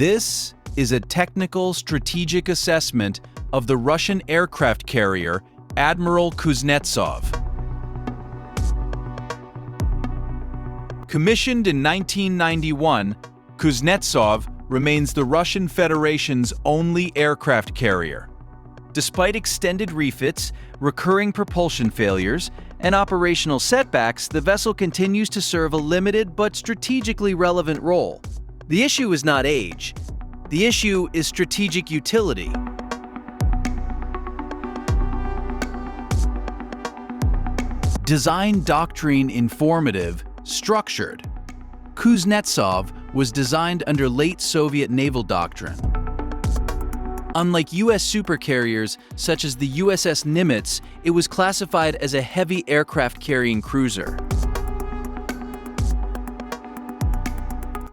This is a technical strategic assessment of the Russian aircraft carrier Admiral Kuznetsov. Commissioned in 1991, Kuznetsov remains the Russian Federation's only aircraft carrier. Despite extended refits, recurring propulsion failures, and operational setbacks, the vessel continues to serve a limited but strategically relevant role. The issue is not age. The issue is strategic utility. Design doctrine informative, structured. Kuznetsov was designed under late Soviet naval doctrine. Unlike U.S. supercarriers such as the USS Nimitz, it was classified as a heavy aircraft-carrying cruiser.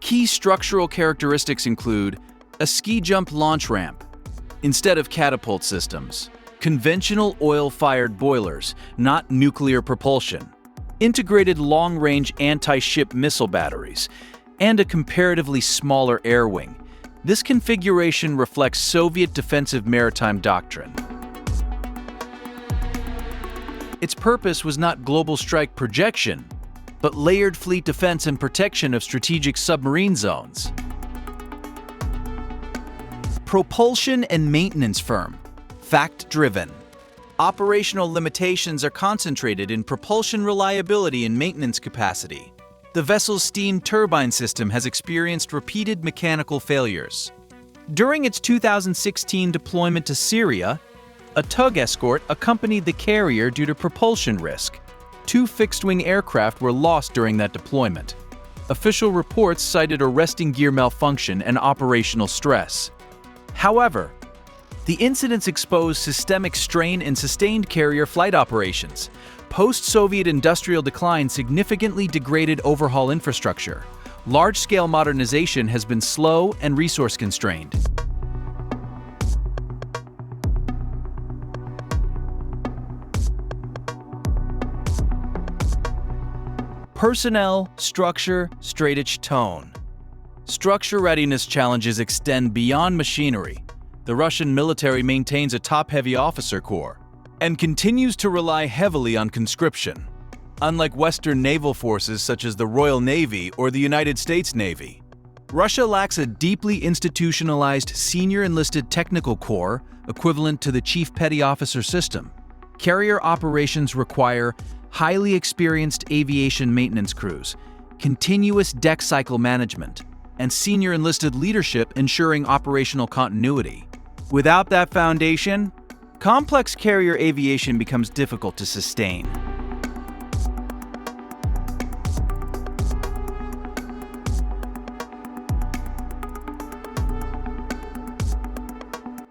Key structural characteristics include a ski-jump launch ramp instead of catapult systems, conventional oil-fired boilers, not nuclear propulsion, integrated long-range anti-ship missile batteries, and a comparatively smaller air wing. This configuration reflects Soviet defensive maritime doctrine. Its purpose was not global strike projection, but layered fleet defense and protection of strategic submarine zones. Propulsion and maintenance firm, fact-driven. Operational limitations are concentrated in propulsion reliability and maintenance capacity. The vessel's steam turbine system has experienced repeated mechanical failures. During its 2016 deployment to Syria, a tug escort accompanied the carrier due to propulsion risk. 2 fixed-wing aircraft were lost during that deployment. Official reports cited arresting gear malfunction and operational stress. However, the incidents exposed systemic strain in sustained carrier flight operations. Post-Soviet industrial decline significantly degraded overhaul infrastructure. Large-scale modernization has been slow and resource-constrained. Personnel, structure, strategic tone. Structure readiness challenges extend beyond machinery. The Russian military maintains a top-heavy officer corps and continues to rely heavily on conscription. Unlike Western naval forces such as the Royal Navy or the United States Navy, Russia lacks a deeply institutionalized senior enlisted technical corps equivalent to the Chief Petty Officer system. Carrier operations require highly experienced aviation maintenance crews, continuous deck cycle management, and senior enlisted leadership ensuring operational continuity. Without that foundation, complex carrier aviation becomes difficult to sustain.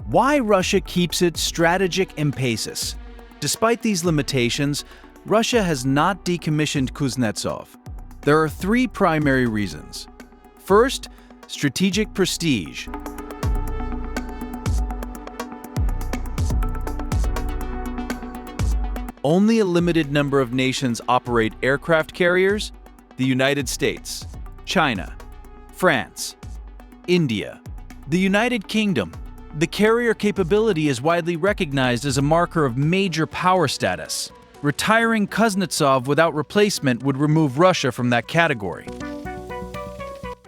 Why Russia keeps its strategic impasse. Despite these limitations, Russia has not decommissioned Kuznetsov. There are 3 primary reasons. First, strategic prestige. Only a limited number of nations operate aircraft carriers: the United States, China, France, India, the United Kingdom. The carrier capability is widely recognized as a marker of major power status. Retiring Kuznetsov without replacement would remove Russia from that category.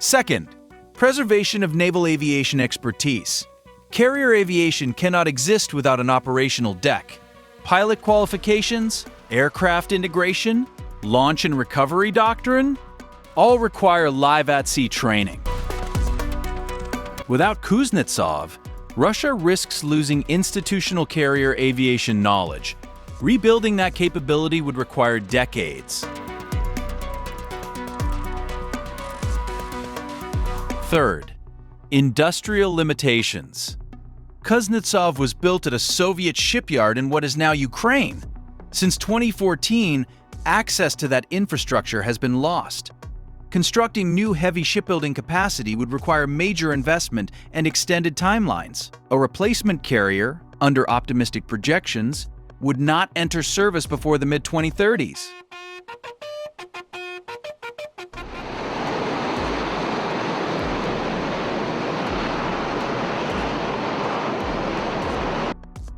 Second, preservation of naval aviation expertise. Carrier aviation cannot exist without an operational deck. Pilot qualifications, aircraft integration, launch and recovery doctrine, all require live-at-sea training. Without Kuznetsov, Russia risks losing institutional carrier aviation knowledge. Rebuilding that capability would require decades. Third, industrial limitations. Kuznetsov was built at a Soviet shipyard in what is now Ukraine. Since 2014, access to that infrastructure has been lost. Constructing new heavy shipbuilding capacity would require major investment and extended timelines. A replacement carrier, under optimistic projections, would not enter service before the mid-2030s.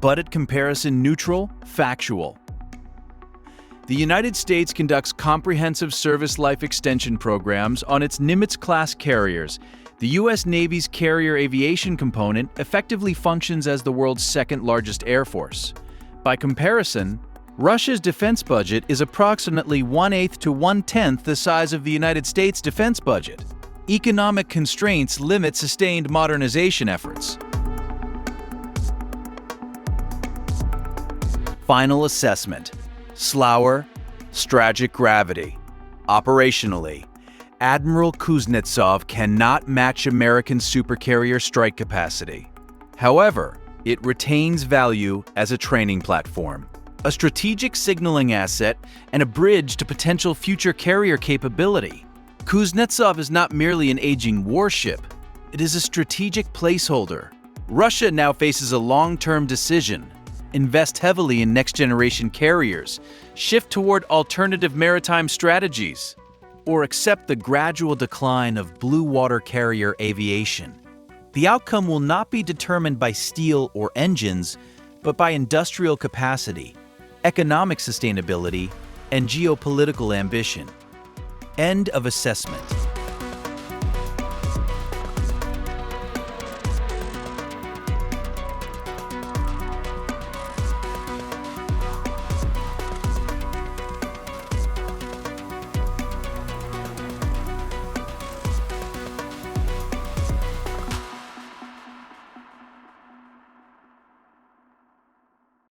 Budget comparison neutral, factual. The United States conducts comprehensive service life extension programs on its Nimitz-class carriers. The U.S. Navy's carrier aviation component effectively functions as the world's second-largest air force. By comparison, Russia's defense budget is approximately 1/8 to 1/10 the size of the United States defense budget. Economic constraints limit sustained modernization efforts. Final assessment. Slower, strategic gravity. Operationally, Admiral Kuznetsov cannot match American supercarrier strike capacity. However, it retains value as a training platform, a strategic signaling asset, and a bridge to potential future carrier capability. Kuznetsov is not merely an aging warship, it is a strategic placeholder. Russia now faces a long-term decision: invest heavily in next-generation carriers, shift toward alternative maritime strategies, or accept the gradual decline of blue water carrier aviation. The outcome will not be determined by steel or engines, but by industrial capacity, economic sustainability, and geopolitical ambition. End of assessment.